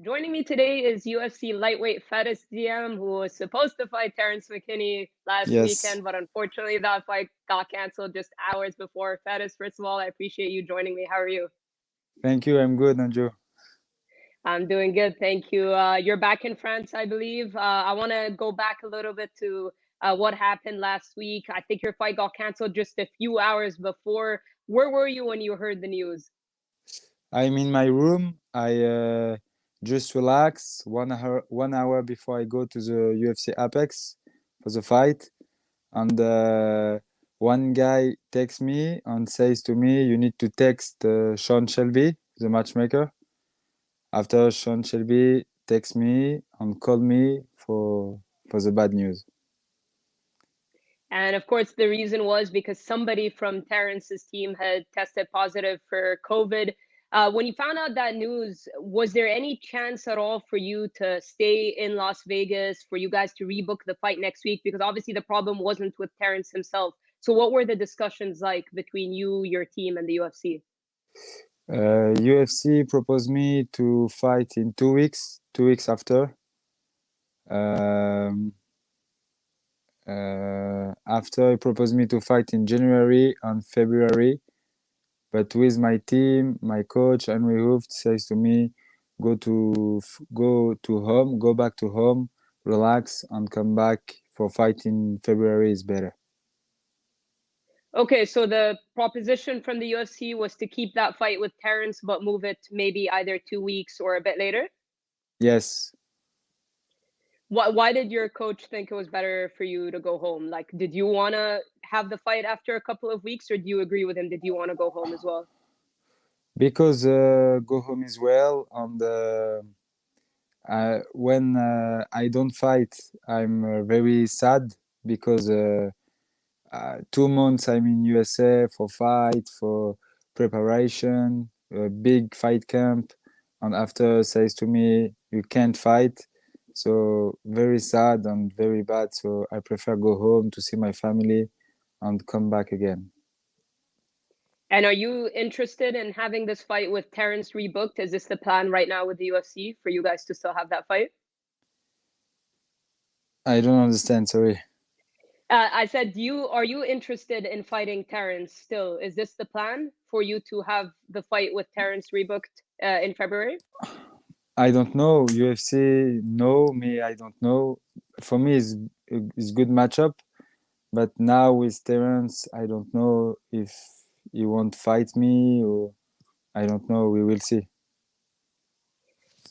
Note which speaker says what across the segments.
Speaker 1: Joining me today is UFC lightweight Farah Ziam, who was supposed to fight Terrence McKinney last
Speaker 2: Yes,
Speaker 1: weekend, but unfortunately that fight got canceled just hours before. Farah, first of all, I appreciate you joining me. How are you?
Speaker 2: thank you. I'm good, Andrew.
Speaker 1: I'm doing good, thank you. You're back in France, I believe. I want to go back a little bit to what happened last week. I think your fight got canceled just a few hours before. Where were you when you heard the news?
Speaker 2: I'm in my room. I just relax 1 hour before I go to the UFC Apex for the fight, and one guy texts me and says to me, "You need to text Sean Shelby, the matchmaker." After Sean Shelby texts me and called me for the bad news.
Speaker 1: And of course, the reason was because somebody from Terrence's team had tested positive for COVID. When you found out that news, was there any chance at all for you to stay in Las Vegas, for you guys to rebook the fight next week? Because obviously the problem wasn't with Terrence himself. So what were the discussions like between you, your team, and the UFC?
Speaker 2: UFC proposed me to fight in 2 weeks. 2 weeks after. Um, After he proposed me to fight in January and February, but with my team, my coach Henry Hooft says to me, go back to home, relax, and come back for fight in February is better.
Speaker 1: Okay, so the proposition from the UFC was to keep that fight with Terrence, but move it maybe either 2 weeks or a bit later.
Speaker 2: Yes,
Speaker 1: Why did your coach think it was better for you to go home? Like, did you want to have the fight after a couple of weeks, or do you agree with him? Did you want to go home as well?
Speaker 2: because go home is well, and when I don't fight, I'm very sad because 2 months I'm in USA for fight, for preparation, a big fight camp, and after says to me you can't fight. So very sad and very bad. So I prefer go home to see my family and come back again.
Speaker 1: And are you interested in having this fight with Terrence rebooked? Is this the plan right now with the UFC for you guys to still have that fight?
Speaker 2: I don't understand. Sorry.
Speaker 1: I said, are you interested in fighting Terrence still? Is this the plan for you to have the fight with Terrence rebooked in February?
Speaker 2: I don't know. UFC know me. I don't know. For me, it's good matchup. But now with Terence, I don't know if he won't fight me or I don't know. We will see.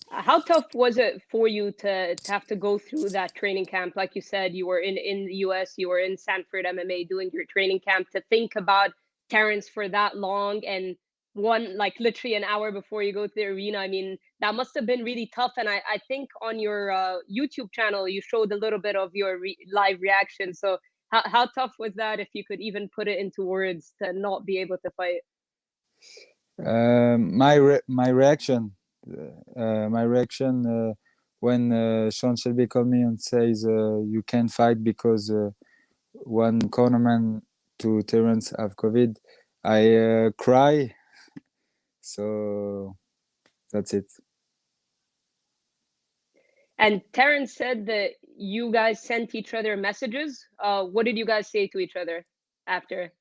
Speaker 1: How tough was it for you to have to go through that training camp? Like you said, you were in the US, you were in Sanford MMA doing your training camp, to think about Terrence for that long and one like literally an hour before you go to the arena. I mean, that must have been really tough. And I think on your YouTube channel, you showed a little bit of your live reaction. So how tough was that, if you could even put it into words, to not be able to fight?
Speaker 2: My reaction, when Sean Shelby called me and says you can't fight because one cornerman to Terence have COVID, I cry. So that's it.
Speaker 1: And Terrence said that you guys sent each other messages. What did you guys say to each other after?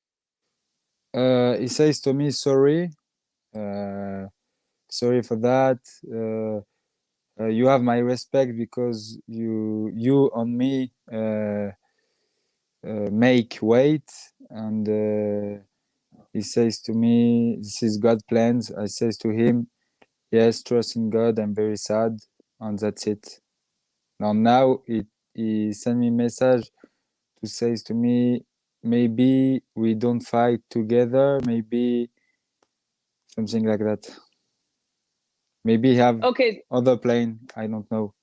Speaker 2: He says to me, sorry, uh, sorry for that. You have my respect because you on me make weight, and he says to me, this is God plans. I says to him, yes, trust in God. I'm very sad, and that's it. Now he sent me message to says to me, maybe we don't fight together, maybe something like that. Maybe have
Speaker 1: Okay,
Speaker 2: other plane. I don't know.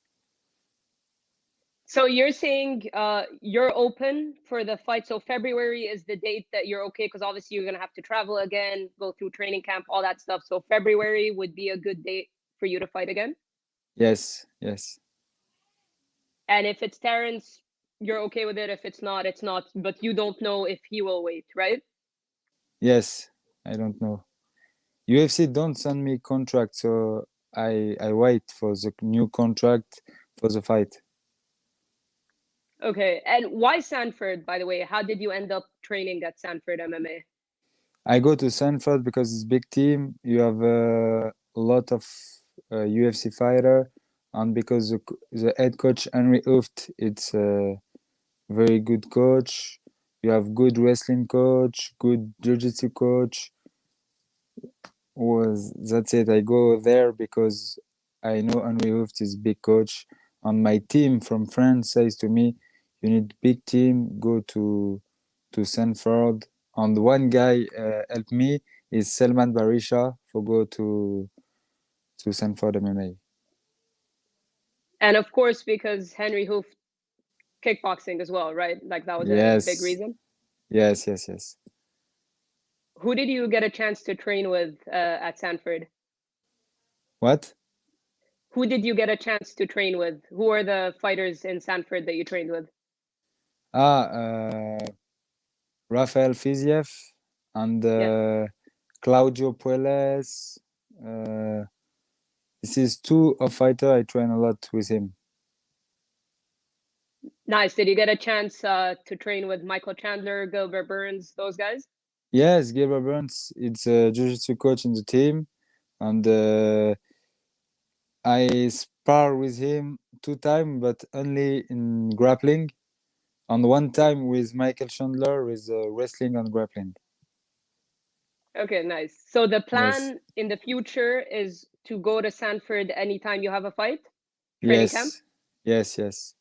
Speaker 1: so you're saying you're open for the fight. So February is the date that you're okay, because obviously you're gonna have to travel again, go through training camp, all that stuff. So February would be a good date for you to fight again.
Speaker 2: Yes, yes,
Speaker 1: And if it's Terrence, you're okay with it. If it's not, it's not. But you don't know if he will wait, right?
Speaker 2: yes. I don't know. UFC don't send me contract, so I wait for the new contract for the fight.
Speaker 1: Okay. And why Sanford, by the way? How did you end up training at Sanford MMA?
Speaker 2: I go to Sanford because it's big team. You have a lot of UFC fighter, and because the head coach Henry Hooft, it's a very good coach. You have good wrestling coach, good jiu-jitsu coach. Was that's it. I go there because I know Henry Hooft is big coach, and my team from France says to me, "You need big team. Go to Sanford." And one guy helped me is Selman Barisha for go to Sanford MMA.
Speaker 1: And of course, because Henry Hoof kickboxing as well, right? Like that was a big
Speaker 2: Yes,
Speaker 1: reason.
Speaker 2: yes, yes, yes.
Speaker 1: Who did you get a chance to train with at Sanford?
Speaker 2: What?
Speaker 1: Who did you get a chance to train with? Who are the fighters in Sanford that you trained with?
Speaker 2: Ah, Rafael Fiziev and
Speaker 1: Yeah.
Speaker 2: Claudio Puelles. Uh, this is two of fighter. I train a lot with him.
Speaker 1: Nice. Did you get a chance to train with Michael Chandler, Gilbert Burns, those guys?
Speaker 2: Yes, Gilbert Burns. It's a jiu-jitsu coach in the team, and I spar with him 2 times, but only in grappling, and 1 time with Michael Chandler with wrestling and grappling.
Speaker 1: Okay, nice. So the
Speaker 2: Yes,
Speaker 1: plan in the future is to go to Sanford anytime you have a fight, training camp?
Speaker 2: yes, yes, yes.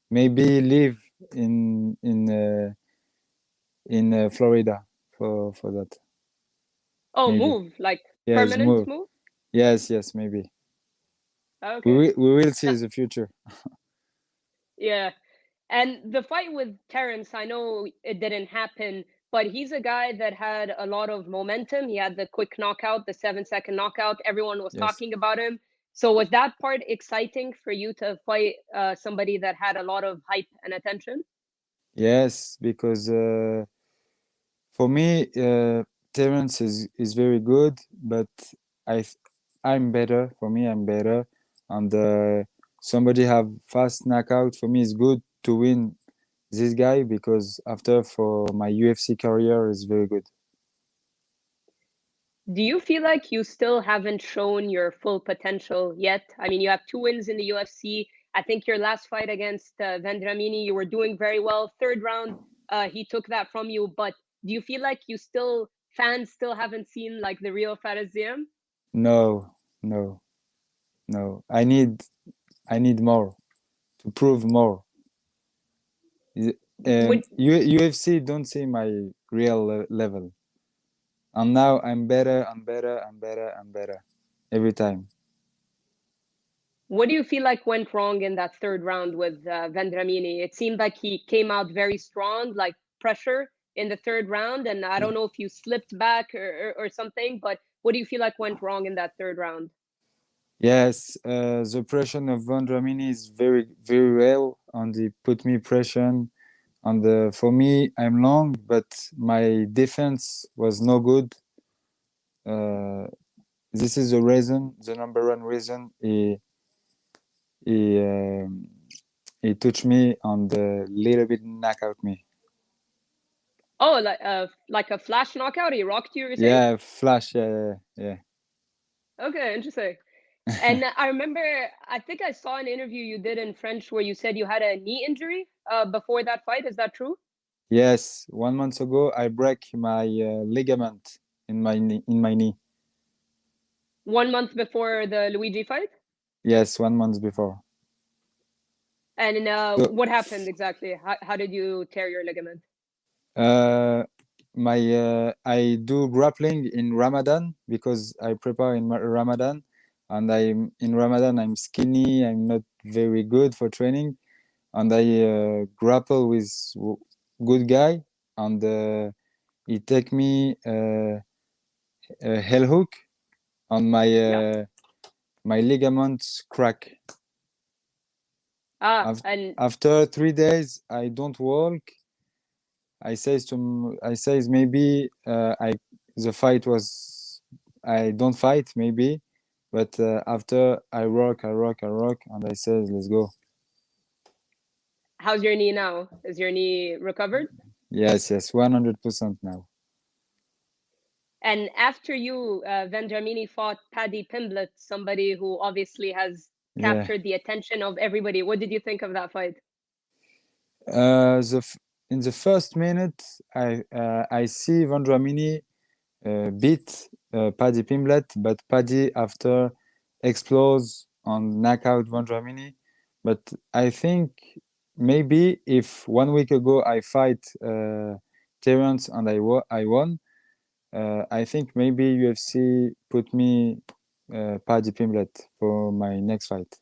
Speaker 2: Maybe live in Florida for that.
Speaker 1: Oh,
Speaker 2: Maybe.
Speaker 1: move, like
Speaker 2: Yes,
Speaker 1: permanent
Speaker 2: move.
Speaker 1: move?
Speaker 2: Yes, yes, maybe.
Speaker 1: Okay.
Speaker 2: We will see
Speaker 1: That,
Speaker 2: the future.
Speaker 1: yeah. And the fight with Terrence, I know it didn't happen, but he's a guy that had a lot of momentum. He had the quick knockout, the 7-second knockout. Everyone was
Speaker 2: Yes,
Speaker 1: talking about him. So was that part exciting for you to fight somebody that had a lot of hype and attention?
Speaker 2: yes, because for me, Terence is very good, but I I'm better. For me, I'm better, and somebody have fast knockout. For me, it's good to win this guy because after for my UFC career is very good.
Speaker 1: Do you feel like you still haven't shown your full potential yet? I mean, you have 2 wins in the UFC. I think your last fight against Vendramini, you were doing very well. Third round, he took that from you. But do you feel like fans still haven't seen like the real Farah Ziam?
Speaker 2: No, no, no. I need more to prove more.
Speaker 1: Would
Speaker 2: UFC don't see my real level, and now I'm better and better and better and better every time.
Speaker 1: What do you feel like went wrong in that third round with Vendramini? It seemed like he came out very strong, like pressure in the third round, and I don't know if you slipped back or something, but what do you feel like went wrong in that third round?
Speaker 2: Yes, the pressure of Vendramini is very very well, and he put me pressure. And for me, I'm long, but my defense was no good. Uh, this is the reason, the number one reason he he touched me and little bit knock out me.
Speaker 1: Oh, like a flash knockout, he rocked you, you're saying?
Speaker 2: Yeah, flash. Yeah, yeah, yeah.
Speaker 1: Okay, interesting. And I remember, I think I saw an interview you did in French where you said you had a knee injury before that fight. Is that true?
Speaker 2: Yes, 1 month ago I break my ligament in my knee.
Speaker 1: 1 month before the Luigi fight?
Speaker 2: Yes, 1 month before.
Speaker 1: And
Speaker 2: So,
Speaker 1: what happened exactly? How did you tear your ligament?
Speaker 2: uh, my I do grappling in Ramadan because I prepare in Ramadan, and I'm in Ramadan. I'm skinny. I'm not very good for training, and I grapple with good guy, and he take me a hell hook on
Speaker 1: Yeah.
Speaker 2: my ligaments crack.
Speaker 1: Ah, and
Speaker 2: After 3 days, I don't walk. I says maybe I the fight was I don't fight maybe, But after I rock, and I said, let's go.
Speaker 1: How's your knee now? Is your knee recovered?
Speaker 2: Yes, 100% now.
Speaker 1: And after you, Vendramini fought Paddy Pimblett, somebody who obviously has
Speaker 2: Yeah.
Speaker 1: captured the attention of everybody. What did you think of that fight?
Speaker 2: In the first minute, I see Vendramini beat Paddy Pimblett, but Paddy after explodes on knockout Vendramini. But I think maybe if 1 week ago I fight Terence and I won, I think maybe UFC put me Paddy Pimblett for my next fight.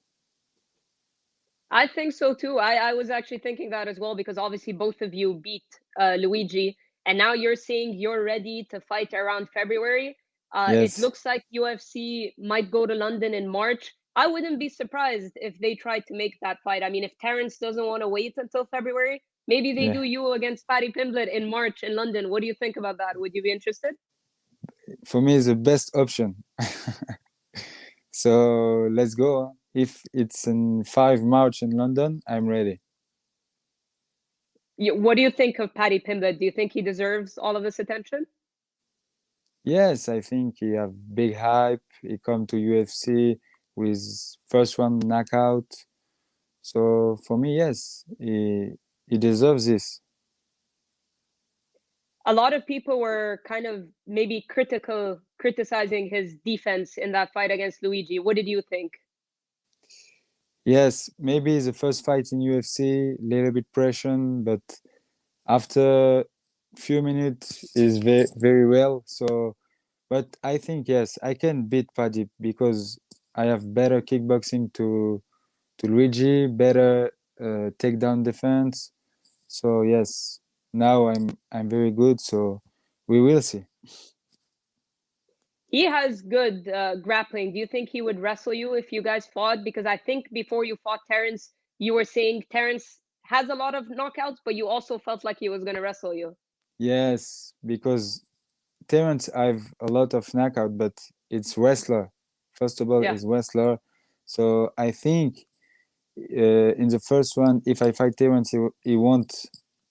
Speaker 1: I think so too. I was actually thinking that as well because obviously both of you beat Luigi, and now you're saying you're ready to fight around February. It
Speaker 2: Yes,
Speaker 1: looks like UFC might go to London in March. I wouldn't be surprised if they tried to make that fight. I mean, if Terence doesn't want to wait until February, maybe they
Speaker 2: yeah.
Speaker 1: do you against Paddy Pimblett in March in London. What do you think about that? Would you be interested?
Speaker 2: For me, it's the best option. So let's go. If it's in 5 March in London, I'm ready.
Speaker 1: What do you think of Paddy Pimblett? Do you think he deserves all of this attention?
Speaker 2: Yes, I think he have big hype. He come to UFC with first one knockout. So for me, yes, he deserves this.
Speaker 1: A lot of people were kind of maybe criticizing his defense in that fight against Luigi. What did you think?
Speaker 2: Yes, maybe the first fight in UFC, little bit pressure, but after few minutes is very well. So, but I think yes, I can beat Paddy because I have better kickboxing to Luigi, better takedown defense. So yes, now I'm very good. So we will see.
Speaker 1: He has good grappling. Do you think he would wrestle you if you guys fought? Because I think before you fought Terence, you were saying Terence has a lot of knockouts, but you also felt like he was going to wrestle you.
Speaker 2: Yes, because Terence I've a lot of knockout, but it's wrestler. First of all,
Speaker 1: Yeah.
Speaker 2: is wrestler. So I think in the first one, if I fight Terence, he won't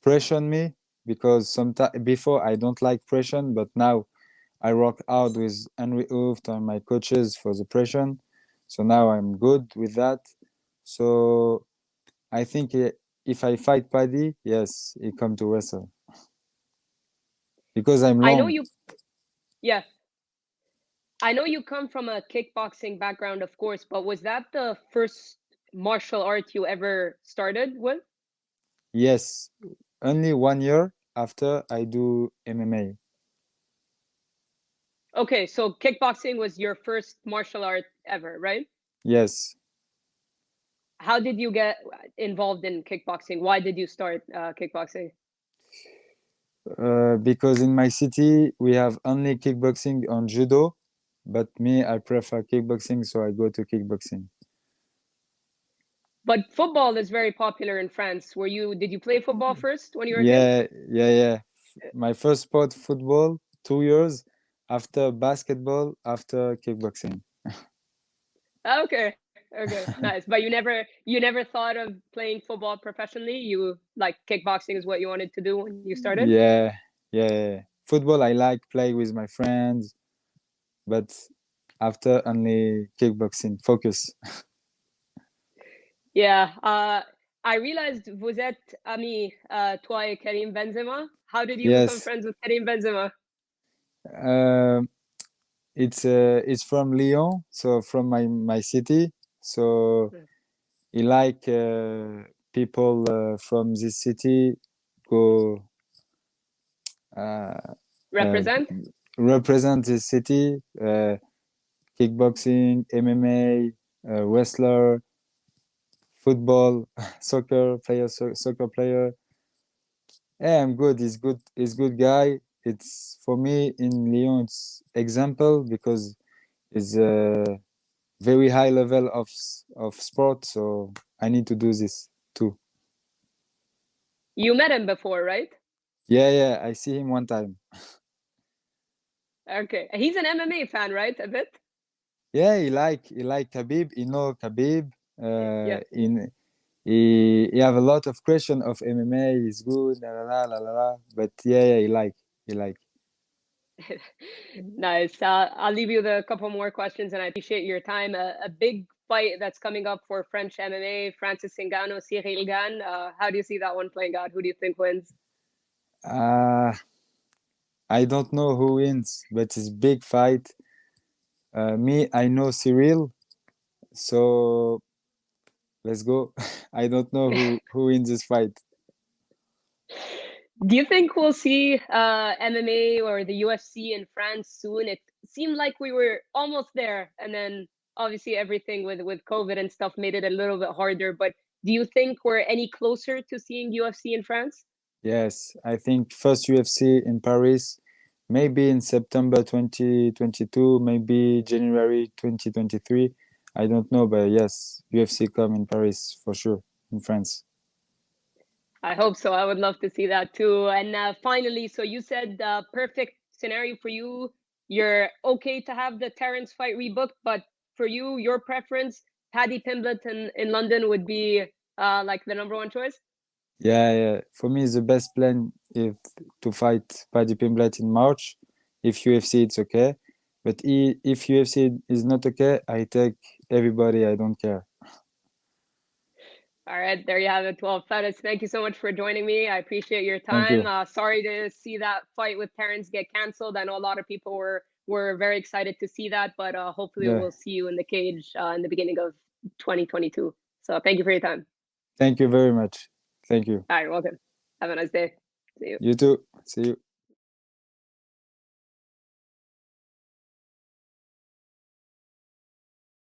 Speaker 2: pressure me because sometimes before I don't like pressure, but now I rock out with Henry Hooft and my coaches for the pressure. So now I'm good with that. So I think if I fight Paddy, yes, he come to wrestle because I'm
Speaker 1: I know
Speaker 2: long.
Speaker 1: you, yeah. I know you come from a kickboxing background, of course, but was that the first martial art you ever started with?
Speaker 2: Yes, only 1 year after I do MMA.
Speaker 1: Okay, so kickboxing was your first martial art ever, right?
Speaker 2: Yes,
Speaker 1: How did you get involved in kickboxing? Why did you start kickboxing?
Speaker 2: because in my city we have only kickboxing on judo, but me I prefer kickboxing, so I go to kickboxing.
Speaker 1: But football is very popular in France. Did you play football first when you were a kid?
Speaker 2: Yeah. My first sport football, 2 years. After basketball, after kickboxing.
Speaker 1: Okay. Okay, nice. But you never thought of playing football professionally? You like kickboxing is what you wanted to do when you started?
Speaker 2: Yeah, yeah. Football I like play with my friends, but after only kickboxing focus.
Speaker 1: Yeah. I realized vous êtes amis, toi et Karim Benzema. How did you become
Speaker 2: Yes.
Speaker 1: friends with Karim Benzema?
Speaker 2: Um it's from Lyon, so from my city. So he like people from this city go uh, uh,
Speaker 1: Represent?
Speaker 2: represent this city. Kickboxing, MMA, wrestler, football, soccer player, soccer player. Yeah, I'm good. He's good. He's good guy. It's for me in Lyon. It's example because it's a very high level of sport. So I need to do this too.
Speaker 1: You met him before, right?
Speaker 2: Yeah. I see him one time.
Speaker 1: Okay. He's an MMA fan, right? A bit?
Speaker 2: Yeah, he like Khabib. He know Khabib.
Speaker 1: Yeah.
Speaker 2: In he have a lot of question of MMA. He's good. La la la la la. La. But yeah, he like.
Speaker 1: Nice. I'll leave you the couple more questions, and I appreciate your time. A big fight that's coming up for French MMA, Francis Ngannou, Cyril Gane. How do you see that one playing out? Who do you think wins?
Speaker 2: Uh I don't know who wins, but it's big fight. I know Cyril, so let's go. I don't know who wins this fight.
Speaker 1: Do you think we'll see MMA or the UFC in France soon? It seemed like we were almost there, and then obviously everything with COVID and stuff made it a little bit harder. But do you think we're any closer to seeing UFC in France?
Speaker 2: Yes, I think first UFC in Paris, maybe in September 2022, maybe January 2023. I don't know, but yes, UFC come in Paris for sure, in France.
Speaker 1: I hope so. I would love to see that too. And finally, so you said the perfect scenario for you. You're okay to have the Terrence fight rebooked, but for you, your preference, Paddy Pimblett in London would be like the number one choice.
Speaker 2: Yeah, yeah. For me, it's the best plan if to fight Paddy Pimblett in March. If UFC, it's okay. But if UFC is not okay, I take everybody. I don't care.
Speaker 1: All right, there you have it. Well, Faris, thank you so much for joining me. I appreciate your
Speaker 2: Thank
Speaker 1: time.
Speaker 2: you.
Speaker 1: Sorry to see that fight with Terrence get canceled. I know a lot of people were very excited to see that, but hopefully
Speaker 2: Yeah.
Speaker 1: we'll see you in the cage in the beginning of 2022. So thank you for your time.
Speaker 2: Thank you very much. Thank you.
Speaker 1: All right, welcome. Have a nice day. See you.
Speaker 2: You too. See you.